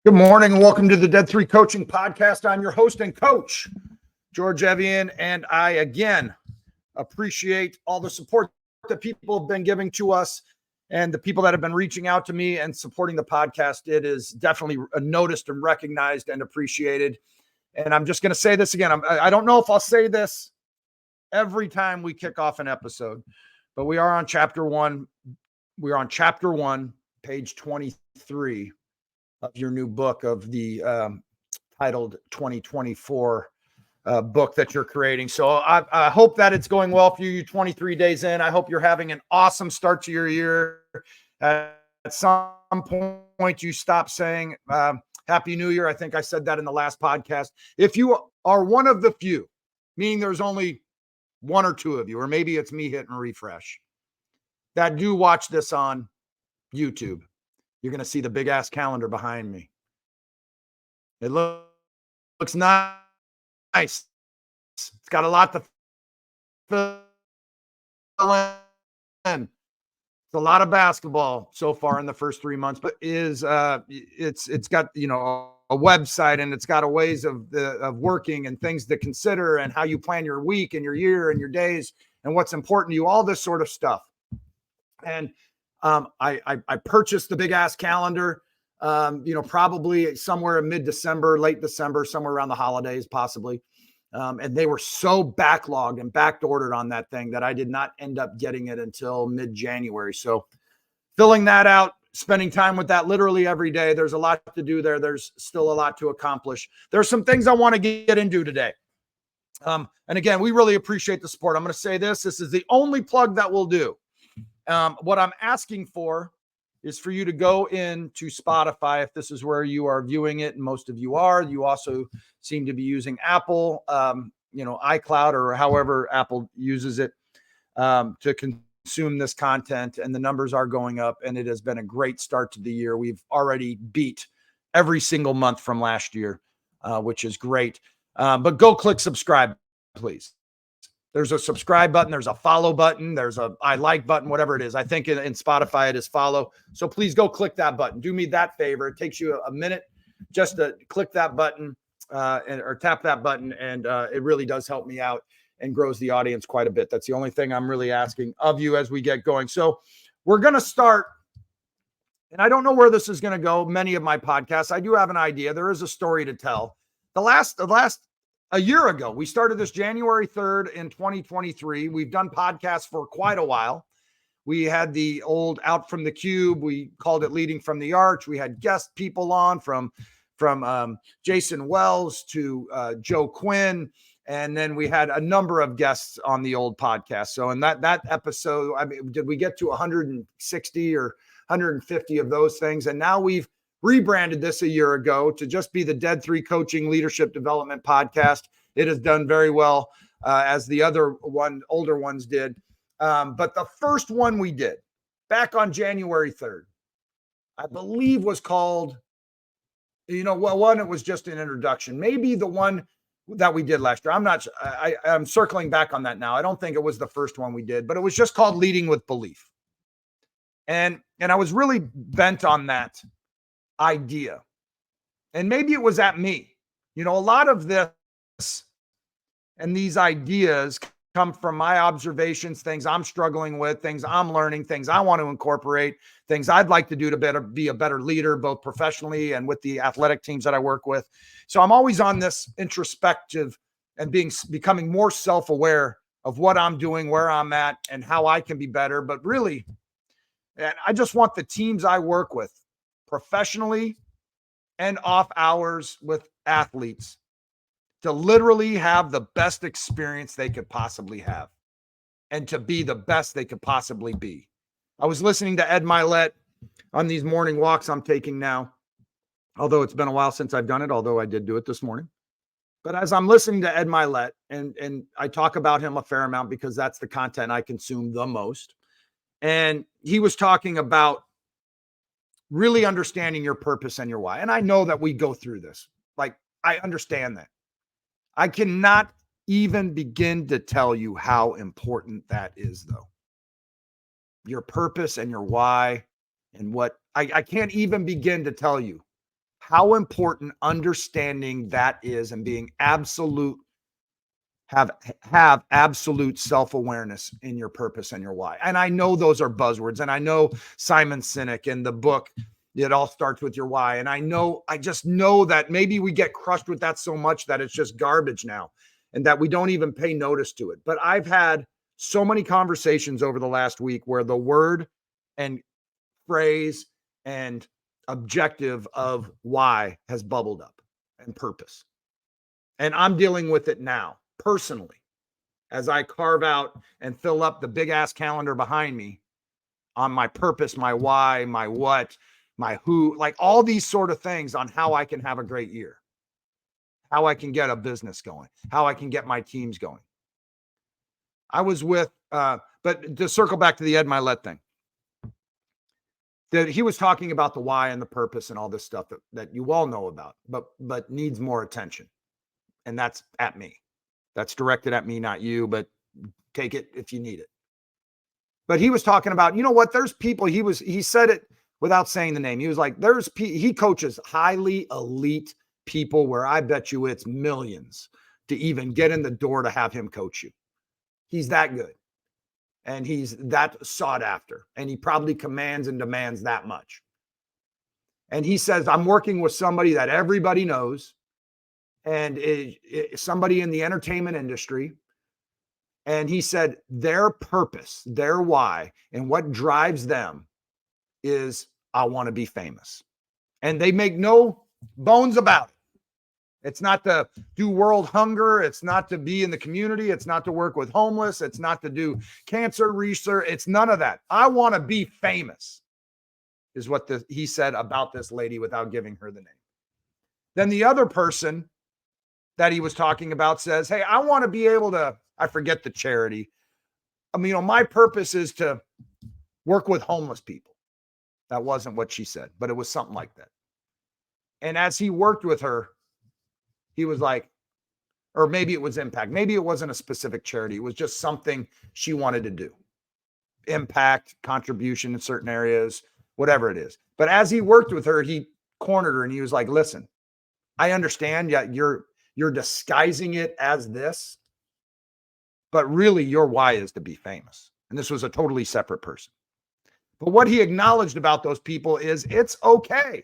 Good morning and welcome to the Dead 3 Coaching Podcast. I'm your host and coach, George Evian, and I again appreciate all the support that people have been giving to us and the people that have been reaching out to me and supporting the podcast. It is definitely noticed and recognized and appreciated. And I'm just going to say this again. I don't know if I'll say this every time we kick off an episode, but we are on chapter 1. We're on chapter 1, page 23. Of your new book of the titled 2024 book that you're creating. So I hope that it's going well for you. You're 23 days in. I hope you're having an awesome start to your year. At some point, you stop saying Happy New Year. I think I said that in the last podcast. If you are one of the few, meaning there's only one or two of you, or maybe it's me hitting refresh, that do watch this on YouTube, you're going to see the big ass calendar behind me. It looks nice. It's got a lot to fill in. It's a lot of basketball so far in the first 3 months, but it's got, a website, and it's got a ways of working and things to consider and how you plan your week and your year and your days and what's important to you, all this sort of stuff. And I purchased the big ass calendar, probably somewhere in mid-December, late December, somewhere around the holidays, possibly. And they were so backlogged and back-ordered on that thing that I did not end up getting it until mid-January. So filling that out, spending time with that literally every day. There's a lot to do there. There's still a lot to accomplish. There's some things I want to get into today. And again, we really appreciate the support. I'm going to say this. This is the only plug that we'll do. What I'm asking for is for you to go into Spotify if this is where you are viewing it, and most of you are. You also seem to be using Apple, iCloud, or however Apple uses it to consume this content, and the numbers are going up, and it has been a great start to the year. We've already beat every single month from last year, which is great. But go click subscribe, please. There's a subscribe button. There's a follow button. There's a I like button, whatever it is. I think in Spotify it is follow. So please go click that button. Do me that favor. It takes you a minute just to click that button or tap that button. And it really does help me out and grows the audience quite a bit. That's the only thing I'm really asking of you as we get going. So we're going to start. And I don't know where this is going to go. Many of my podcasts, I do have an idea. There is a story to tell. A year ago, we started this January 3rd in 2023. We've done podcasts for quite a while. We had the old Out from the Cube. We called it Leading from the Arch. We had guest people on from Jason Wells to Joe Quinn. And then we had a number of guests on the old podcast. So in that episode, did we get to 160 or 150 of those things? And now we've rebranded this a year ago to just be the Dead 3 Coaching Leadership Development Podcast. It has done very well, as the older ones did. But the first one we did back on January 3rd, I believe was called, it was just an introduction. Maybe the one that we did last year. I'm not sure. I'm circling back on that now. I don't think it was the first one we did, but it was just called Leading with Belief. And I was really bent on that idea. And maybe it was at me. A lot of this and these ideas come from my observations, things I'm struggling with, things I'm learning, things I want to incorporate, things I'd like to do to be a better leader, both professionally and with the athletic teams that I work with. So I'm always on this introspective and becoming more self-aware of what I'm doing, where I'm at, and how I can be better. But really, and I just want the teams I work with, professionally and off hours with athletes, to literally have the best experience they could possibly have and to be the best they could possibly be. I was listening to Ed Mylett on these morning walks I'm taking now, although it's been a while since I've done it, although I did do it this morning. But as I'm listening to Ed Mylett, and I talk about him a fair amount because that's the content I consume the most. And he was talking about really understanding your purpose and your why. And I know that we go through this. Like, I understand that. I cannot even begin to tell you how important that is, though. Your purpose and your why and what I can't even begin to tell you how important understanding that is and being absolute, have absolute self-awareness in your purpose and your why. And I know those are buzzwords, and I know Simon Sinek in the book, it all starts with your why. And I just know that maybe we get crushed with that so much that it's just garbage now and that we don't even pay notice to it. But I've had so many conversations over the last week where the word and phrase and objective of why has bubbled up, and purpose. And I'm dealing with it now personally as I carve out and fill up the big ass calendar behind me on my purpose, my why, my what, my who, like all these sort of things on how I can have a great year, how I can get a business going, how I can get my teams going. I was with, but to circle back to the Ed Mylett thing, that he was talking about the why and the purpose and all this stuff that you all know about, but needs more attention. And that's at me. That's directed at me, not you, but take it if you need it. But he was talking about, you know what, there's people, he said it without saying the name. He was like, he coaches highly elite people where I bet you it's millions to even get in the door to have him coach you. He's that good. And he's that sought after. And he probably commands and demands that much. And he says, I'm working with somebody that everybody knows, and somebody in the entertainment industry. And he said their purpose, their why, and what drives them is, I want to be famous. And they make no bones about it. It's not to do world hunger. It's not to be in the community. It's not to work with homeless. It's not to do cancer research. It's none of that. I want to be famous, is what he said about this lady without giving her the name. Then the other person that he was talking about says, hey, I want to be able to, I forget the charity. I mean, my purpose is to work with homeless people. That wasn't what she said, but it was something like that. And as he worked with her, he was like, or maybe it was impact. Maybe it wasn't a specific charity. It was just something she wanted to do. Impact, contribution in certain areas, whatever it is. But as he worked with her, he cornered her and he was like, listen, I understand. Yeah, you're disguising it as this, but really your why is to be famous. And this was a totally separate person. But what he acknowledged about those people is it's okay.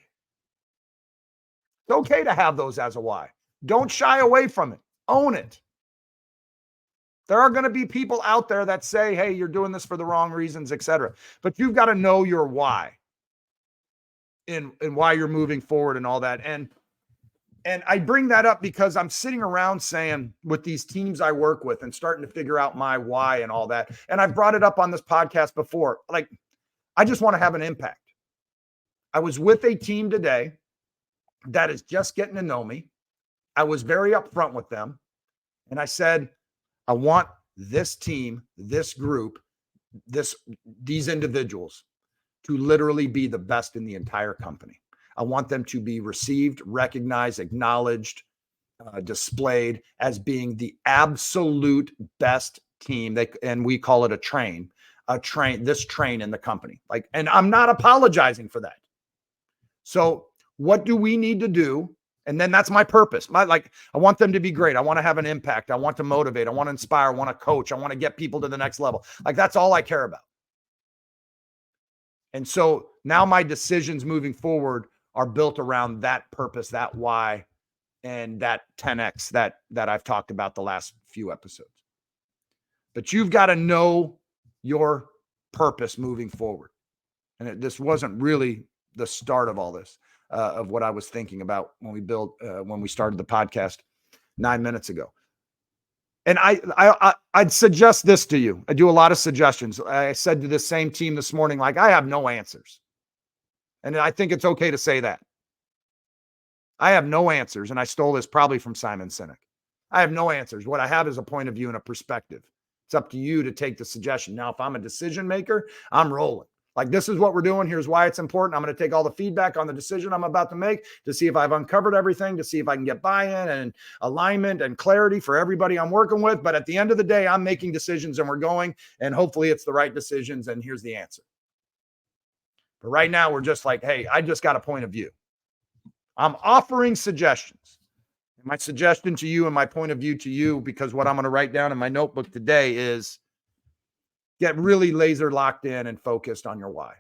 It's okay to have those as a why. Don't shy away from it. Own it. There are going to be people out there that say, hey, you're doing this for the wrong reasons, etc. But you've got to know your why and why you're moving forward and all that. And I bring that up because I'm sitting around saying with these teams I work with and starting to figure out my why and all that. And I've brought it up on this podcast before. Like, I just want to have an impact. I was with a team today that is just getting to know me. I was very upfront with them. And I said, I want this team, this group, these individuals to literally be the best in the entire company. I want them to be received, recognized, acknowledged, displayed as being the absolute best team. And we call it this train in the company. Like, and I'm not apologizing for that. So what do we need to do? And then that's my purpose. I want them to be great. I want to have an impact. I want to motivate. I want to inspire. I want to coach. I want to get people to the next level. Like, that's all I care about. And so now my decisions moving forward are built around that purpose, that why, and that 10X that I've talked about the last few episodes. But you've got to know your purpose moving forward. And this wasn't really the start of all this. Of what I was thinking about when we started the podcast 9 minutes ago. And I'd suggest this to you. I do a lot of suggestions. I said to this same team this morning, like, I have no answers. And I think it's okay to say that. I have no answers. And I stole this probably from Simon Sinek. I have no answers. What I have is a point of view and a perspective. It's up to you to take the suggestion. Now, if I'm a decision maker, I'm rolling. Like, this is what we're doing. Here's why it's important. I'm going to take all the feedback on the decision I'm about to make to see if I've uncovered everything, to see if I can get buy-in and alignment and clarity for everybody I'm working with. But at the end of the day, I'm making decisions and we're going, and hopefully it's the right decisions. And here's the answer. But right now we're just like, hey, I just got a point of view. I'm offering suggestions. My suggestion to you and my point of view to you, because what I'm going to write down in my notebook today is get really laser locked in and focused on your why.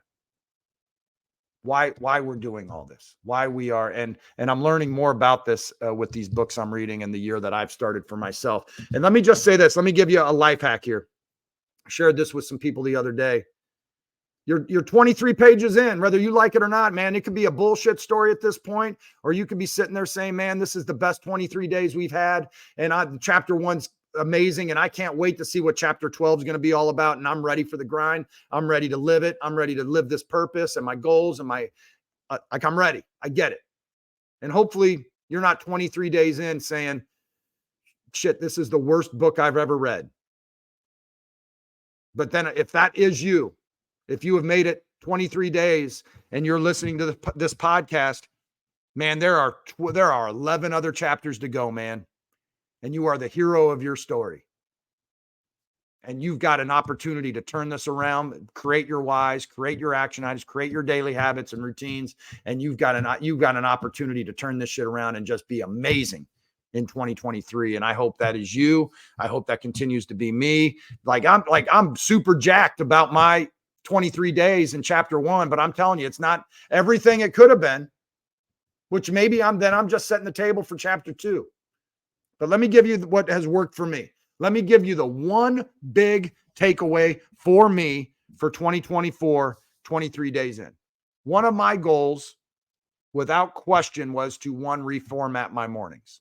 Why we're doing all this, why we are. And I'm learning more about this with these books I'm reading in the year that I've started for myself. And let me just say this. Let me give you a life hack here. I shared this with some people the other day. You're 23 pages in, whether you like it or not, man. It could be a bullshit story at this point, or you could be sitting there saying, man, this is the best 23 days we've had. And chapter 1's amazing. And I can't wait to see what chapter 12 is going to be all about. And I'm ready for the grind. I'm ready to live it. I'm ready to live this purpose and my goals and my, I'm ready. I get it. And hopefully you're not 23 days in saying, shit, this is the worst book I've ever read. But then if that is you, if you have made it 23 days and you're listening to this podcast, man, there are 11 other chapters to go, man. And you are the hero of your story. And you've got an opportunity to turn this around, create your whys, create your action items, create your daily habits and routines. And you've got an opportunity to turn this shit around and just be amazing in 2023. And I hope that is you. I hope that continues to be me. I'm super jacked about my 23 days in chapter 1, but I'm telling you, it's not everything it could have been, which maybe I'm just setting the table for chapter 2. But let me give you what has worked for me. Let me give you the one big takeaway for me for 2024, 23 days in. One of my goals, without question, was to reformat my mornings.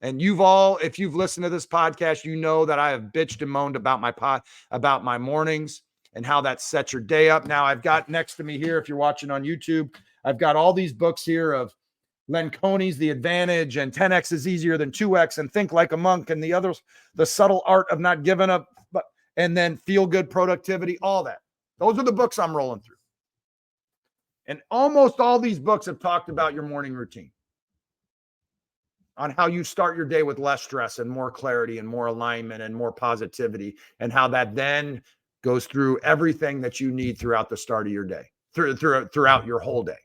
And if you've listened to this podcast, you know that I have bitched and moaned about my mornings and how that sets your day up. Now I've got next to me here, if you're watching on YouTube, I've got all these books here of Len Coney's The Advantage and 10X is easier than 2X and Think Like a Monk and the others, The Subtle Art of Not Giving Up, and then Feel Good Productivity, all that. Those are the books I'm rolling through. And almost all these books have talked about your morning routine, on how you start your day with less stress and more clarity and more alignment and more positivity, and how that then goes through everything that you need throughout the start of your day, throughout your whole day.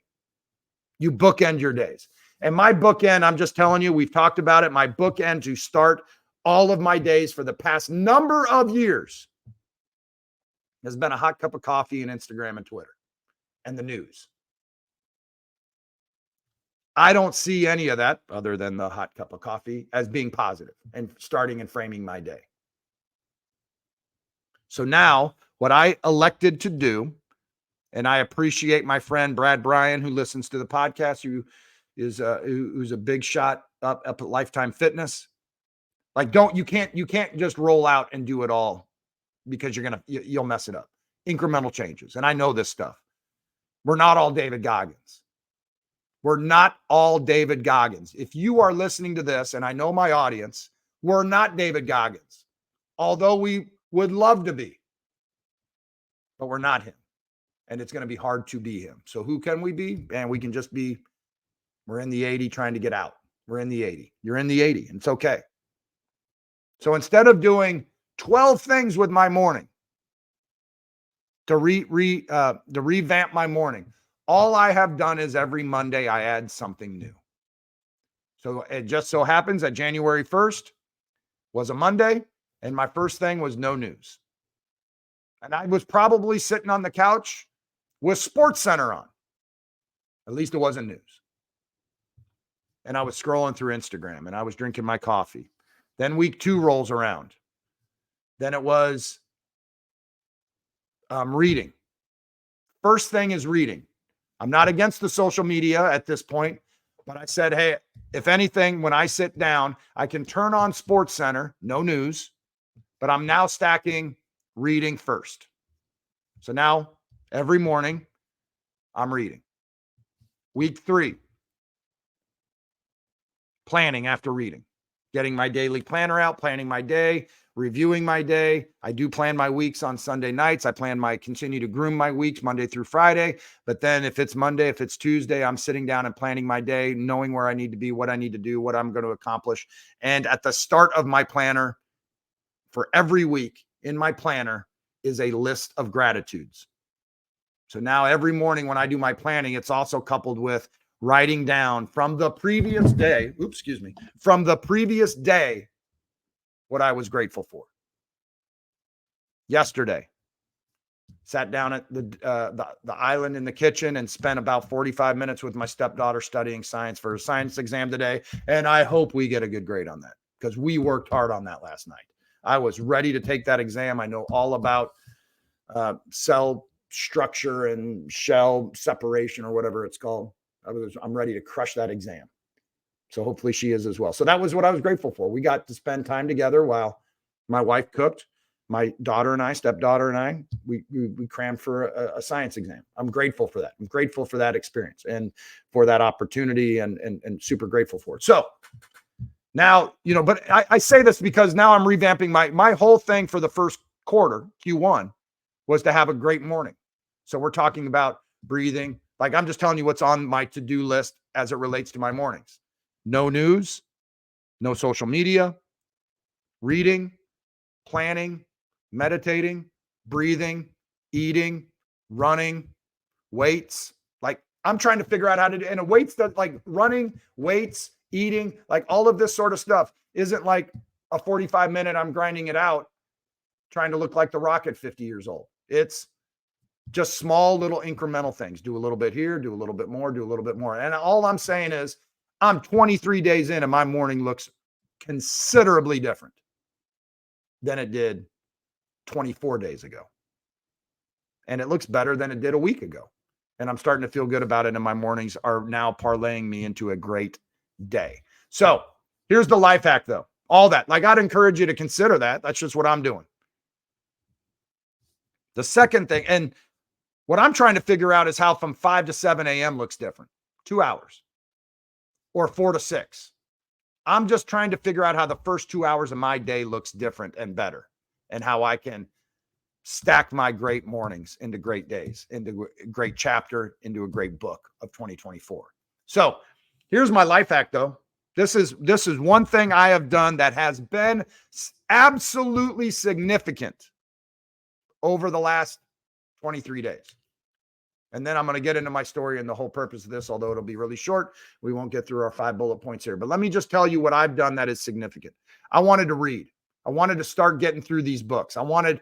You bookend your days. And my bookend, I'm just telling you, we've talked about it. My bookend to start all of my days for the past number of years has been a hot cup of coffee and Instagram and Twitter and the news. I don't see any of that other than the hot cup of coffee as being positive and starting and framing my day. So now what I elected to do, and I appreciate my friend Brad Bryan, who listens to the podcast, who's a big shot up at Lifetime Fitness. Like, you can't just roll out and do it all, because you'll mess it up. Incremental changes. And I know this stuff. We're not all David Goggins. We're not all David Goggins. If you are listening to this, and I know my audience, we're not David Goggins, although we would love to be, but we're not him. And it's going to be hard to be him. So who can we be? And we can just be, we're in the 80 trying to get out. We're in the 80. You're in the 80. And it's okay. So instead of doing 12 things with my morning to revamp my morning, all I have done is every Monday I add something new. So it just so happens that January 1st was a Monday, and my first thing was no news. And I was probably sitting on the couch with SportsCenter on. At least it wasn't news. And I was scrolling through Instagram, and I was drinking my coffee. Then week 2 rolls around. Then it was reading. First thing is reading. I'm not against the social media at this point, but I said, hey, if anything, when I sit down, I can turn on SportsCenter, no news, but I'm now stacking reading first. So now every morning I'm reading. Week 3, planning after reading, getting my daily planner out, planning my day, reviewing my day. I do plan my weeks on Sunday nights. I continue to groom my weeks Monday through Friday. But then if it's Monday, if it's Tuesday, I'm sitting down and planning my day, knowing where I need to be, what I need to do, what I'm going to accomplish. And at the start of my planner for every week in my planner is a list of gratitudes. So now every morning when I do my planning, it's also coupled with writing down from the previous day, from the previous day, what I was grateful for. Yesterday, sat down at the island in the kitchen and spent about 45 minutes with my stepdaughter studying science for a science exam today. And I hope we get a good grade on that because we worked hard on that last night. I was ready to take that exam. I know all about cell structure and shell separation or whatever it's called. I'm ready to crush that exam. So hopefully she is as well. So that was what I was grateful for. We got to spend time together while my wife cooked. My daughter and I, stepdaughter and I, we crammed for a science exam. I'm grateful for that. I'm grateful for that experience and for that opportunity and super grateful for it. So now, but I say this because now I'm revamping my whole thing for the first quarter, Q1, was to have a great morning. So we're talking about breathing. Like I'm just telling you what's on my to-do list as it relates to my mornings. No news, no social media, reading, planning, meditating, breathing, eating, running, weights. Like I'm trying to figure out how to do, and weights that like running, weights, eating, like all of this sort of stuff isn't like a 45-minute, I'm grinding it out, trying to look like the Rock at 50 years old. It's just small little incremental things. Do a little bit here, do a little bit more, do a little bit more. And all I'm saying is I'm 23 days in and my morning looks considerably different than it did 24 days ago. And it looks better than it did a week ago. And I'm starting to feel good about it. And my mornings are now parlaying me into a great day. So here's the life hack though. All that, like I'd encourage you to consider that. That's just what I'm doing. The second thing, and what I'm trying to figure out is how from 5 to 7 a.m. looks different. 2 hours or 4 to 6. I'm just trying to figure out how the first 2 hours of my day looks different and better and how I can stack my great mornings into great days, into a great chapter, into a great book of 2024. So here's my life hack though. This is one thing I have done that has been absolutely significant over the last 23 days. And then I'm going to get into my story and the whole purpose of this, although it'll be really short. We won't get through our 5 bullet points here, but let me just tell you what I've done that is significant. I wanted to read. I wanted to start getting through these books. I wanted,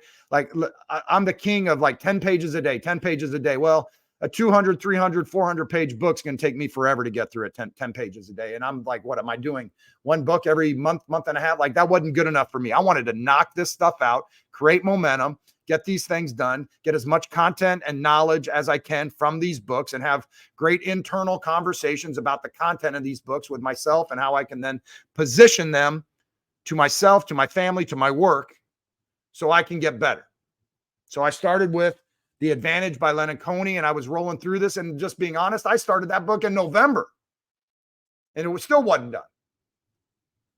I'm the king of like 10 pages a day, 10 pages a day. Well, a 200, 300, 400 page book's going to take me forever to get through it, 10 pages a day. And I'm like, what am I doing? One book every month and a half? Like that wasn't good enough for me. I wanted to knock this stuff out, create momentum, get these things done, get as much content and knowledge as I can from these books and have great internal conversations about the content of these books with myself and how I can then position them to myself, to my family, to my work so I can get better. So I started with The Advantage by Leonard Coney, and I was rolling through this, and just being honest, I started that book in November and it still wasn't done.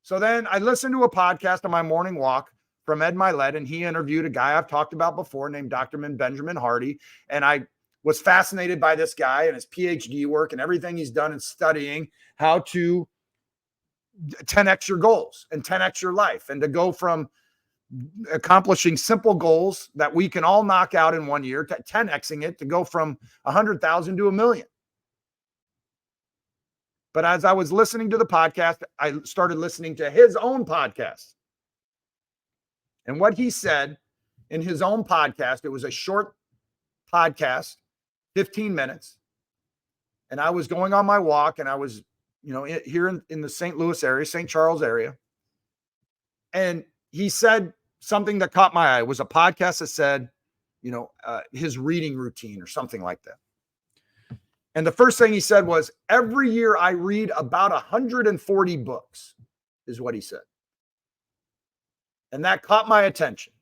So then I listened to a podcast on my morning walk from Ed Mylett, and he interviewed a guy I've talked about before named Dr. Benjamin Hardy. And I was fascinated by this guy and his PhD work and everything he's done in studying how to 10x your goals and 10x your life, and to go from accomplishing simple goals that we can all knock out in 1 year to 10xing it, to go from 100,000 to 1 million. But as I was listening to the podcast, I started listening to his own podcast. And what he said in his own podcast, it was a short podcast, 15 minutes. And I was going on my walk, and I was, here in the St. Louis area, St. Charles area. And he said something that caught my eye. It was a podcast that said, his reading routine or something like that. And the first thing he said was, every year I read about 140 books, is what he said. And that caught my attention.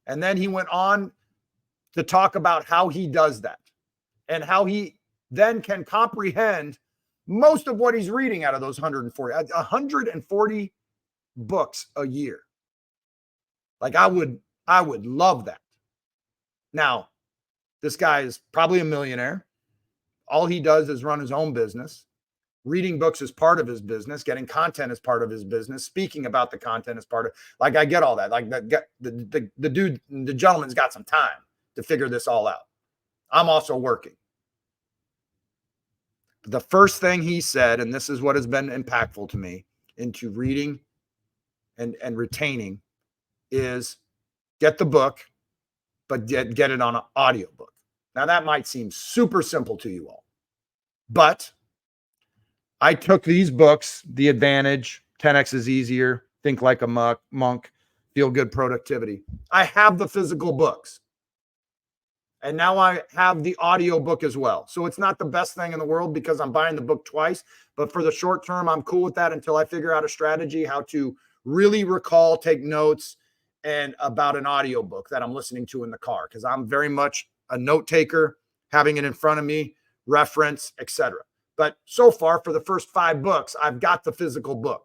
And then he went on to talk about how he does that and how he then can comprehend most of what he's reading out of those 140 books a year. Like I would love that. Now, this guy is probably a millionaire. All he does is run his own business. Reading books is part of his business. Getting content is part of his business. Speaking about the content is part of, I get all that. Like the gentleman's got some time to figure this all out. I'm also working. The first thing he said, and this is what has been impactful to me into reading and retaining, is get the book, but get it on an audio book. Now, that might seem super simple to you all, but I took these books, The Advantage, 10X is Easier, Think Like a Monk, Feel Good Productivity. I have the physical books. And now I have the audio book as well. So it's not the best thing in the world because I'm buying the book twice. But for the short term, I'm cool with that until I figure out a strategy how to really recall, take notes, and about an audio book that I'm listening to in the car. Because I'm very much a note taker, having it in front of me, reference, etc. But so far, for the first 5 books, I've got the physical book.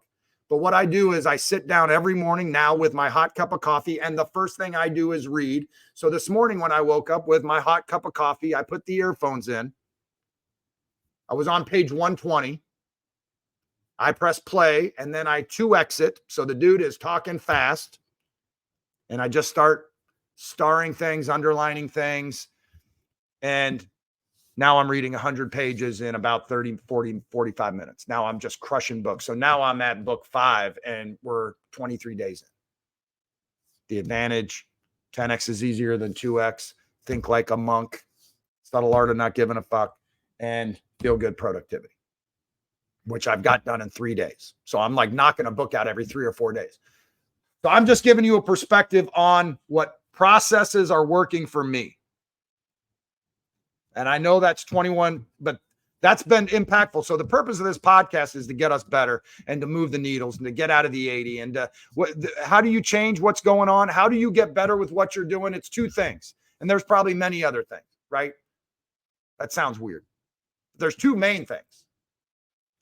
But what I do is I sit down every morning now with my hot cup of coffee, and the first thing I do is read. So this morning when I woke up with my hot cup of coffee, I put the earphones in. I was on page 120. I press play, and then I 2X it. So the dude is talking fast, and I just start starring things, underlining things, and now I'm reading 100 pages in about 30, 40, 45 minutes. Now I'm just crushing books. So now I'm at book 5 and we're 23 days in. The Advantage, 10X is Easier than 2X, Think Like a Monk, Subtle Art of Not Giving a Fuck, and Feel Good Productivity, which I've got done in 3 days. So I'm like knocking a book out every 3 or 4 days. So I'm just giving you a perspective on what processes are working for me. And I know that's 21, but that's been impactful. So the purpose of this podcast is to get us better and to move the needles and to get out of the 80. And how do you change what's going on? How do you get better with what you're doing? It's 2 things. And there's probably many other things, right? That sounds weird. There's 2 main things.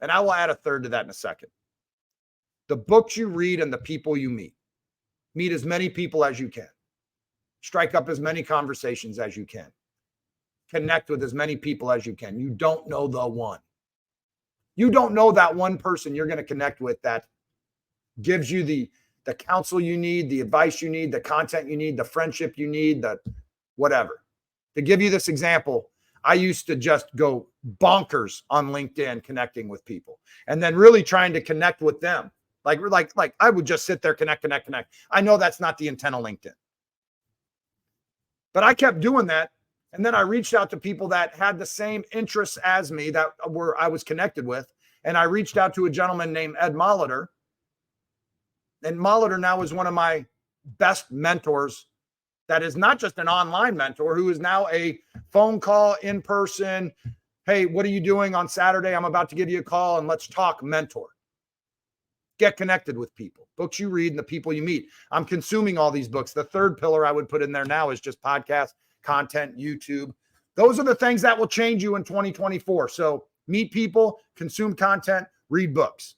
And I will add a third to that in a second. The books you read and the people you meet. Meet as many people as you can. Strike up as many conversations as you can. Connect with as many people as you can. You don't know the one. You don't know that one person you're going to connect with that gives you the counsel you need, the advice you need, the content you need, the friendship you need, the whatever. To give you this example, I used to just go bonkers on LinkedIn connecting with people and then really trying to connect with them. Like I would just sit there, connect. I know that's not the intent of LinkedIn. But I kept doing that. And then I reached out to people that had the same interests as me that I was connected with. And I reached out to a gentleman named Ed Mylett. And Mylett now is one of my best mentors. That is not just an online mentor, who is now a phone call in person. Hey, what are you doing on Saturday? I'm about to give you a call and let's talk mentor. Get connected with people. Books you read and the people you meet. I'm consuming all these books. The third pillar I would put in there now is just podcasts, content, YouTube. Those are the things that will change you in 2024. So meet people, consume content, read books.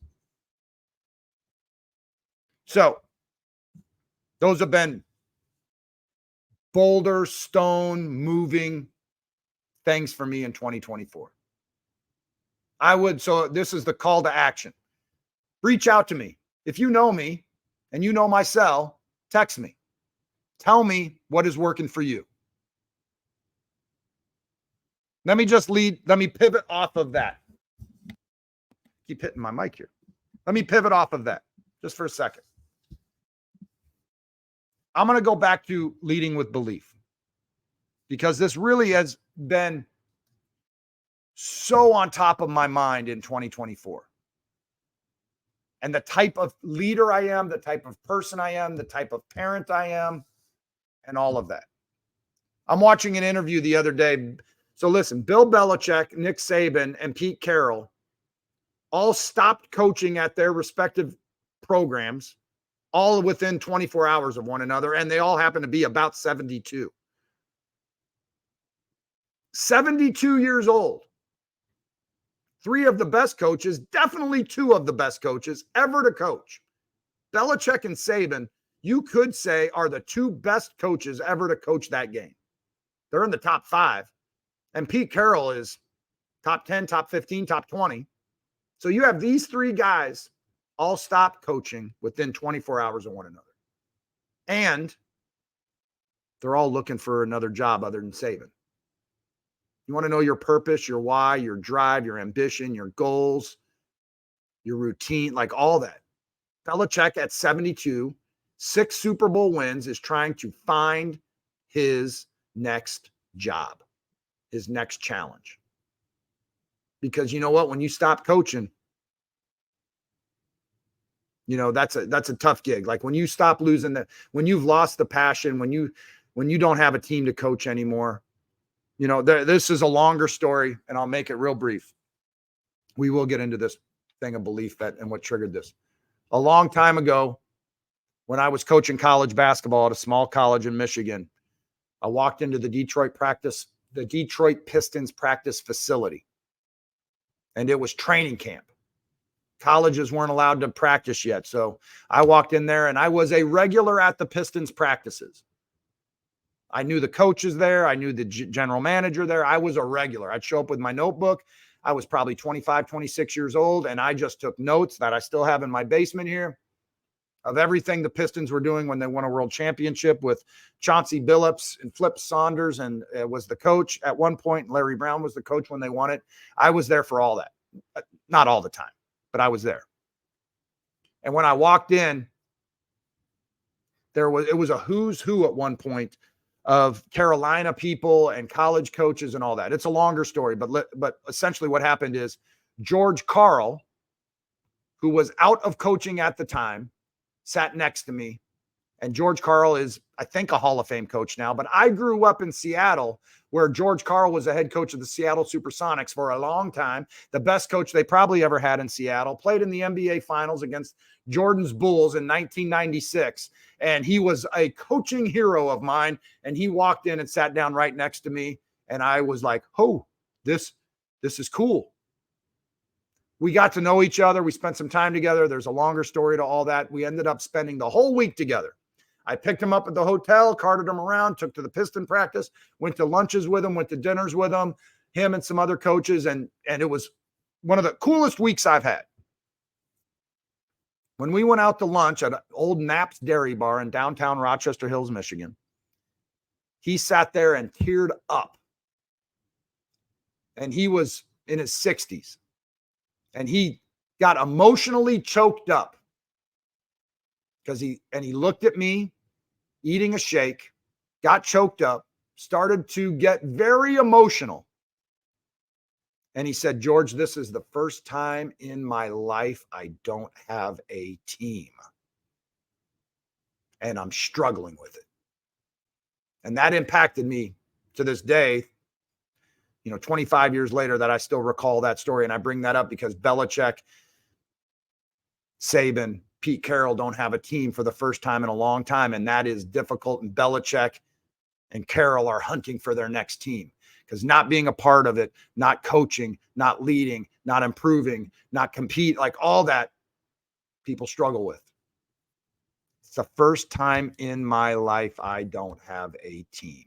So those have been boulder, stone, moving things for me in 2024. So this is the call to action. Reach out to me. If you know me and you know my cell, text me. Tell me what is working for you. Let me pivot off of that. Keep hitting my mic here. Let me pivot off of that just for a second. I'm going to go back to leading with belief because this really has been so on top of my mind in 2024. And the type of leader I am, the type of person I am, the type of parent I am, and all of that. I'm watching an interview the other day. So listen, Bill Belichick, Nick Saban, and Pete Carroll all stopped coaching at their respective programs, all within 24 hours of one another, and they all happen to be about 72. 72 years old. 3 of the best coaches, definitely 2 of the best coaches ever to coach. Belichick and Saban, you could say, are the 2 best coaches ever to coach that game. They're in the top 5. And Pete Carroll is top 10, top 15, top 20. So you have these 3 guys all stop coaching within 24 hours of one another. And they're all looking for another job other than Saban. You want to know your purpose, your why, your drive, your ambition, your goals, your routine, like all that. Belichick at 72, 6 Super Bowl wins, is trying to find his next job, his next challenge. Because you know what? When you stop coaching, that's a tough gig. Like when you stop when you've lost the passion, when you don't have a team to coach anymore, this is a longer story, and I'll make it real brief. We will get into this thing of belief and what triggered this. A long time ago, when I was coaching college basketball at a small college in Michigan, I walked into the Detroit Pistons practice facility, and it was training camp. Colleges weren't allowed to practice yet. So I walked in there, and I was a regular at the Pistons practices. I knew the coaches there. I knew the general manager there. I was a regular. I'd show up with my notebook. I was probably 25, 26 years old, and I just took notes that I still have in my basement here of everything the Pistons were doing when they won a world championship, with Chauncey Billups and Flip Saunders, and was the coach at one point. Larry Brown was the coach when they won it. I was there for all that. Not all the time, but I was there. And when I walked in, it was a who's who at one point of Carolina people and college coaches and all that. It's a longer story, but essentially what happened is George Karl, who was out of coaching at the time, sat next to me. And George Karl is, I think, a Hall of Fame coach now, but I grew up in Seattle, where George Karl was the head coach of the Seattle Supersonics for a long time, the best coach they probably ever had in Seattle, played in the NBA Finals against Jordan's Bulls in 1996. And he was a coaching hero of mine. And he walked in and sat down right next to me. And I was like, oh, this is cool. We got to know each other. We spent some time together. There's a longer story to all that. We ended up spending the whole week together. I picked him up at the hotel, carted him around, took to the Piston practice, went to lunches with him, went to dinners with him and some other coaches. And it was one of the coolest weeks I've had. When we went out to lunch at old Knapp's Dairy Bar in downtown Rochester Hills, Michigan, he sat there and teared up. And he was in his 60s. And he got emotionally choked up because he looked at me eating a shake, got choked up, started to get very emotional. And he said, George, this is the first time in my life I don't have a team. And I'm struggling with it. And that impacted me to this day, 25 years later, that I still recall that story. And I bring that up because Belichick, Saban, Pete Carroll don't have a team for the first time in a long time. And that is difficult. And Belichick and Carroll are hunting for their next team, because not being a part of it, not coaching, not leading, not improving, not compete, like all that, people struggle with. It's the first time in my life I don't have a team.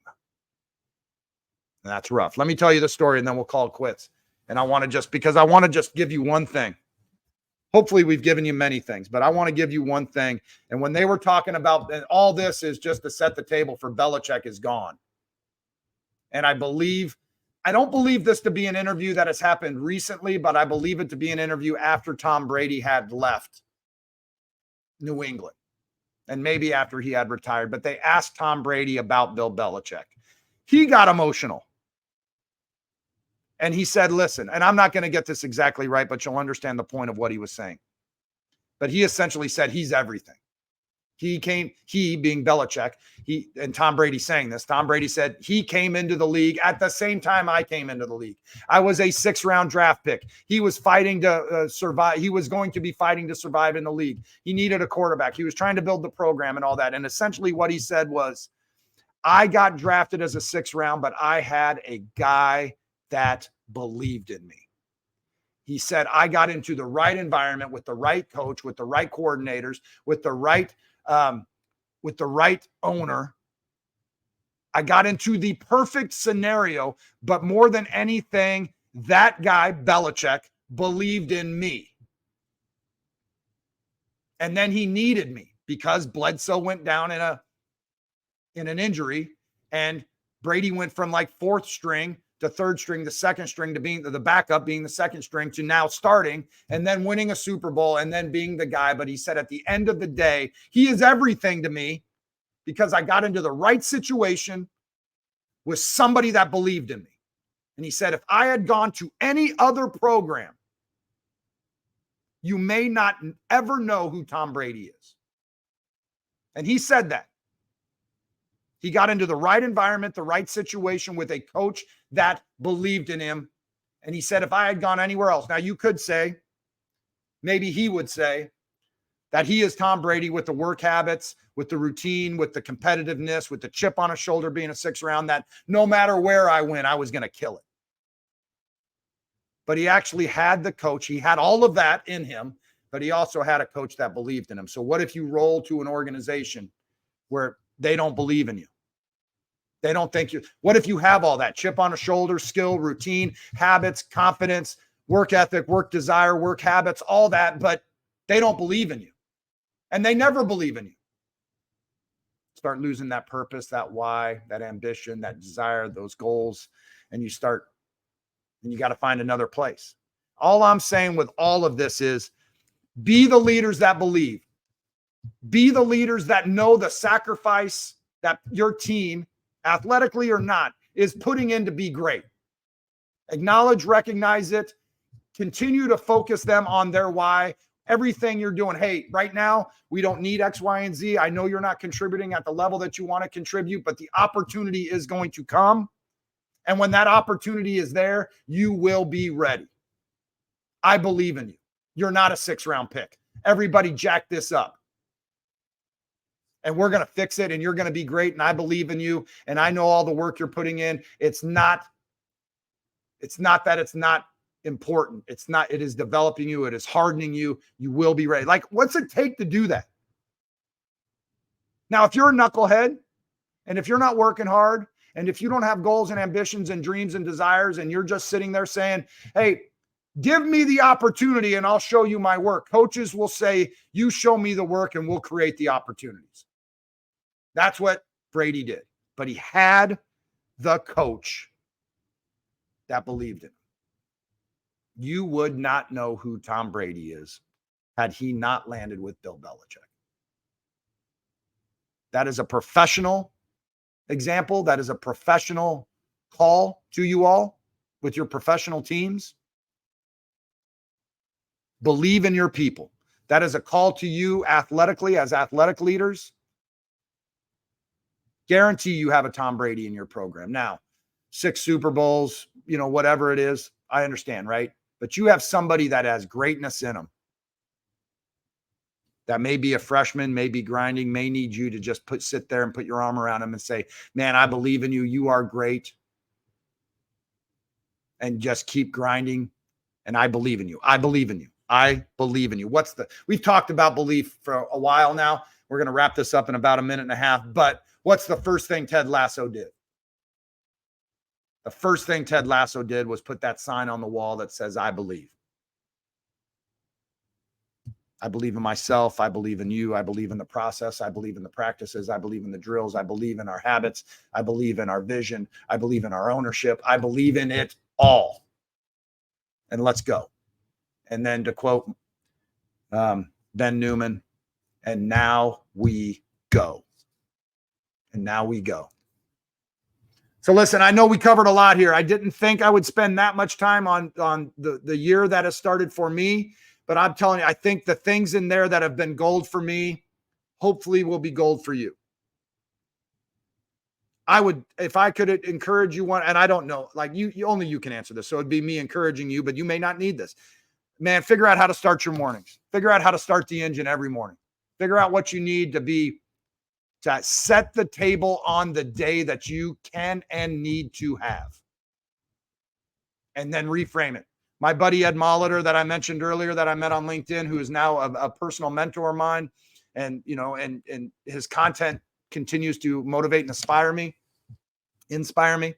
And that's rough. Let me tell you the story, and then we'll call it quits. And I want to just give you one thing. Hopefully we've given you many things, but I want to give you one thing. And when they were talking about, and all this is just to set the table for Belichick is gone. And I don't believe this to be an interview that has happened recently, but I believe it to be an interview after Tom Brady had left New England, and maybe after he had retired. But they asked Tom Brady about Bill Belichick. He got emotional. And he said, listen, and I'm not going to get this exactly right, but you'll understand the point of what he was saying. But he essentially said he's everything. He being Belichick, and Tom Brady saying this, Tom Brady said he came into the league at the same time I came into the league. I was a 6th-round draft pick. He was fighting to survive. He was going to be fighting to survive in the league. He needed a quarterback. He was trying to build the program and all that. And essentially what he said was, I got drafted as a 6th round, but I had a guy that believed in me. He said, I got into the right environment with the right coach, with the right coordinators, with the right owner. I got into the perfect scenario, but more than anything, that guy, Belichick, believed in me. And then he needed me because Bledsoe went down in an injury, and Brady went from like 4th string to third string, the second string, to being the backup, being the second string, to now starting and then winning a Super Bowl and then being the guy. But he said at the end of the day, he is everything to me because I got into the right situation with somebody that believed in me. And he said, if I had gone to any other program, you may not ever know who Tom Brady is. And he said that. He got into the right environment, the right situation with a coach that believed in him. And he said, if I had gone anywhere else, now you could say, maybe he would say that he is Tom Brady with the work habits, with the routine, with the competitiveness, with the chip on his shoulder being a 6th round, that no matter where I went, I was going to kill it. But he actually had the coach. He had all of that in him, but he also had a coach that believed in him. So what if you roll to an organization where they don't believe in you? They don't think you. What if you have all that chip on a shoulder, skill, routine, habits, confidence, work ethic, work desire, work habits, all that, but they don't believe in you and they never believe in you? Start losing that purpose, that why, that ambition, that desire, those goals, and you got to find another place. All I'm saying with all of this is be the leaders that believe. Be the leaders that know the sacrifice that your team, athletically or not, is putting in to be great. Acknowledge, recognize it, continue to focus them on their why. Everything you're doing, hey, right now, we don't need X, Y, and Z. I know you're not contributing at the level that you want to contribute, but the opportunity is going to come. And when that opportunity is there, you will be ready. I believe in you. You're not a 6th-round pick. Everybody jack this up. And we're going to fix it, and you're going to be great, and I believe in you, and I know all the work you're putting in. It's not that it's not important. It is developing you. It is hardening you. You will be ready. Like, what's it take to do that? Now, if you're a knucklehead, and if you're not working hard, and if you don't have goals and ambitions and dreams and desires, and you're just sitting there saying, hey, give me the opportunity and I'll show you my work. Coaches will say, you show me the work and we'll create the opportunities. That's what Brady did. But he had the coach that believed in him. You would not know who Tom Brady is had he not landed with Bill Belichick. That is a professional example. That is a professional call to you all with your professional teams. Believe in your people. That is a call to you athletically as athletic leaders. Guarantee you have a Tom Brady in your program. Now, 6 Super Bowls, whatever it is, I understand, right? But you have somebody that has greatness in them. That may be a freshman, may be grinding, may need you to just sit there and put your arm around him and say, man, I believe in you. You are great. And just keep grinding. And I believe in you. I believe in you. I believe in you. We've talked about belief for a while now. We're going to wrap this up in about a minute and a half. But what's the first thing Ted Lasso did? The first thing Ted Lasso did was put that sign on the wall that says, I believe. I believe in myself. I believe in you. I believe in the process. I believe in the practices. I believe in the drills. I believe in our habits. I believe in our vision. I believe in our ownership. I believe in it all. And let's go. And then to quote Ben Newman, and now we go. And now we go. So listen, I know we covered a lot here. I didn't think I would spend that much time on the year that has started for me, but I'm telling you, I think the things in there that have been gold for me, hopefully will be gold for you. I would, if I could encourage you one, and I don't know, like only you can answer this. So it'd be me encouraging you, but you may not need this. Man, figure out how to start your mornings. Figure out how to start the engine every morning. Figure out what you need to set the table on the day that you can and need to have. And then reframe it. My buddy Ed Mylett that I mentioned earlier that I met on LinkedIn, who is now a personal mentor of mine, and and his content continues to motivate and inspire me.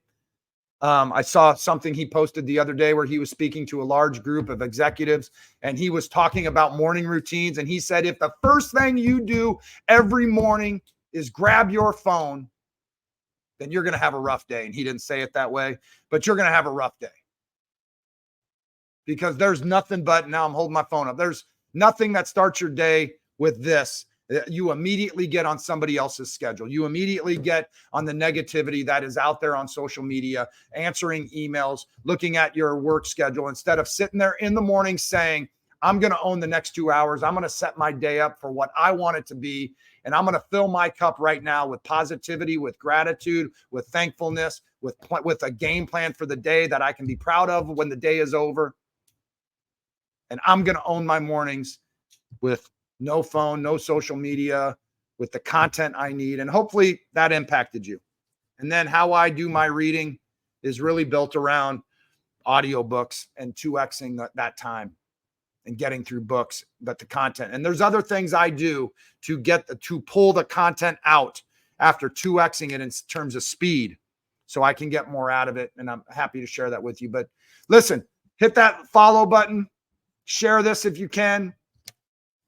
I saw something he posted the other day where he was speaking to a large group of executives, and he was talking about morning routines. And he said, if the first thing you do every morning is grab your phone then you're going to have a rough day. And he didn't say it that way, but you're going to have a rough day. Because there's nothing but, now I'm holding my phone up, there's nothing that starts your day with this. You immediately get on somebody else's schedule. You immediately get on the negativity that is out there on social media, answering emails, looking at your work schedule, instead of sitting there in the morning saying, I'm going to own the next 2 hours. I'm going to set my day up for what I want it to be. And I'm going to fill my cup right now with positivity, with gratitude, with thankfulness, with a game plan for the day that I can be proud of when the day is over. And I'm going to own my mornings with no phone, no social media, with the content I need. And hopefully that impacted you. And then how I do my reading is really built around audiobooks and 2Xing that time and getting through books, but the content. And there's other things I do to pull the content out after 2Xing it in terms of speed, so I can get more out of it. And I'm happy to share that with you. But listen, hit that follow button, share this if you can.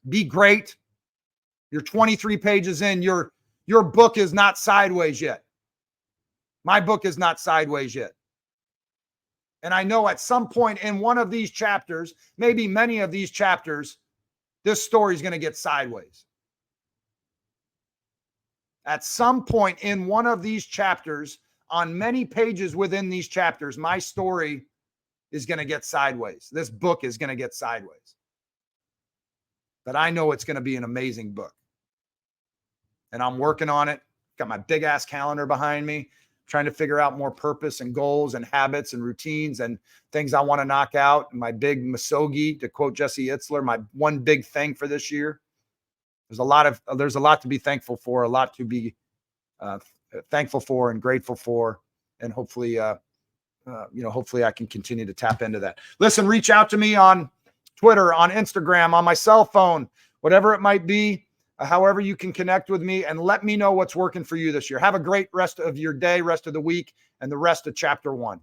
Be great. You're 23 pages in. Your book is not sideways yet. My book is not sideways yet. And I know at some point in one of these chapters, maybe many of these chapters, this story is going to get sideways. At some point in one of these chapters, on many pages within these chapters, my story is going to get sideways. This book is going to get sideways. But I know it's going to be an amazing book. And I'm working on it. Got my big ass calendar behind me, trying to figure out more purpose and goals and habits and routines and things I want to knock out. My big Masogi, to quote Jesse Itzler, my one big thing for this year. There's a lot to be thankful for, a lot to be thankful for and grateful for. And hopefully, hopefully I can continue to tap into that. Listen, reach out to me on Twitter, on Instagram, on my cell phone, whatever it might be, however you can connect with me, and let me know what's working for you this year. Have a great rest of your day, rest of the week, and the rest of chapter 1.